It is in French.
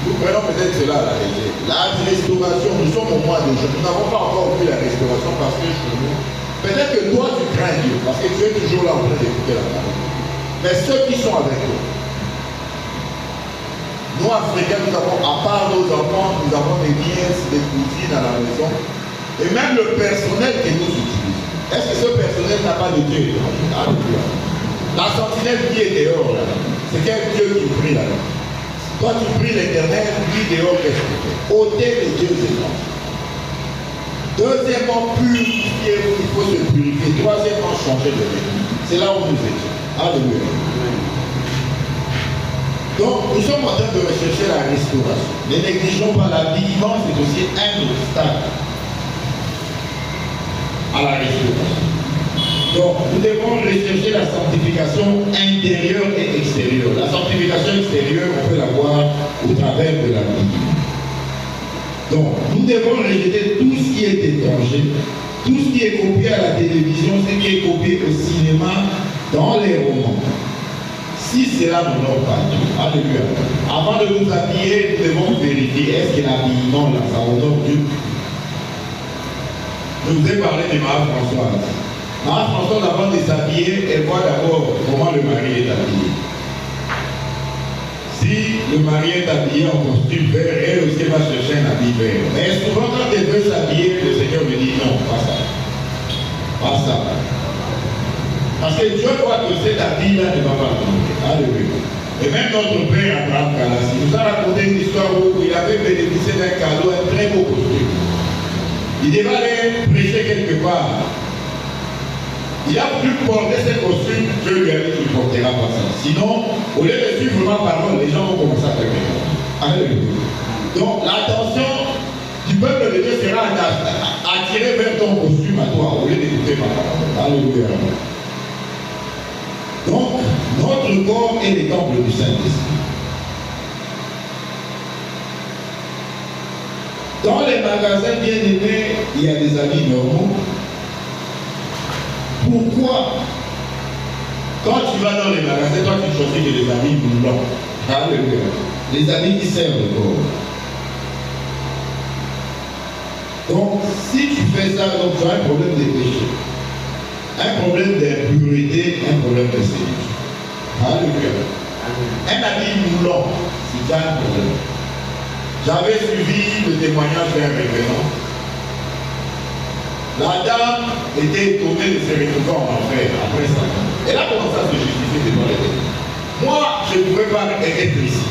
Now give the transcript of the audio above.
Nous prenons peut-être cela à la légère. La restauration, nous sommes au mois de juin. Nous n'avons pas encore vu la restauration parce que chez nous, peut-être que toi tu crains Dieu, parce que tu es toujours là en train d'écouter la parole. Mais ceux qui sont avec toi, nous Africains, nous avons, à part nos enfants, nous avons des nièces, des cousines à la maison, et même le personnel que nous utilisons. Est-ce que ce personnel n'a pas de Dieu? Alléluia. La sentinelle qui est dehors là, c'est quel Dieu qui prie là? Toi tu pries l'Éternel, lui dehors, qu'est-ce que tu fais? Ôter les dieux étranges. Deuxièmement, purifier, il faut se purifier. Troisièmement, changer de vie. C'est là où nous étions. Alléluia. Donc, nous sommes en train de rechercher la restauration. Ne négligeons pas, l'habillement, c'est aussi un obstacle à la restauration. Donc, nous devons rechercher la sanctification intérieure et extérieure. La sanctification extérieure, on peut la voir au travers de l'habillement. Donc, nous devons rejeter tout ce qui est étranger, tout ce qui est copié à la télévision, ce qui est copié au cinéma, dans les romans. Si cela n'honore pas Dieu, alléluia. Avant de nous habiller, nous devons vérifier est-ce que l'habillement là, ça honore Dieu. Je vous ai parlé de Marie-Françoise. Marie-Françoise, avant de s'habiller, elle voit d'abord comment le mari est habillé. Si le mari est habillé en costume vert, elle aussi va chercher un habit vert. Mais souvent, quand elle veut s'habiller, le Seigneur me dit non, pas ça. Pas ça. Parce que Dieu voit que cet habit-là ne va pas tomber. Alléluia. Et même notre père Abraham Kalassi nous a raconté une histoire où il avait bénéficié d'un cadeau, un très beau costume. Il devait aller prêcher quelque part. Il a voulu porter ce costume, Dieu lui a dit qu'il ne portera pas ça. Sinon, au lieu de suivre ma parole, les gens vont commencer à te méprendre. Alléluia. Donc, l'attention du peuple de Dieu sera attirée vers ton costume à toi, au lieu d'écouter ma parole. Alléluia. Donc, notre corps est le temple du Saint-Esprit. Dans les magasins bien aimés, il y a des habits normaux. Pourquoi? Quand tu vas dans les magasins, toi tu choisis que les habits blancs. Alléluia. Les habits qui servent le corps. Donc, si tu fais ça, donc tu as un problème de péché. Un problème d'impureté, un problème de séduction. Alléluia. Un habit moulant, c'est un problème. J'avais suivi le témoignage d'un révérend. La dame était étonnée de se retrouver en enfer après ça. Elle a commencé à se justifier devant les témoins. Moi, je ne pouvais pas être ici.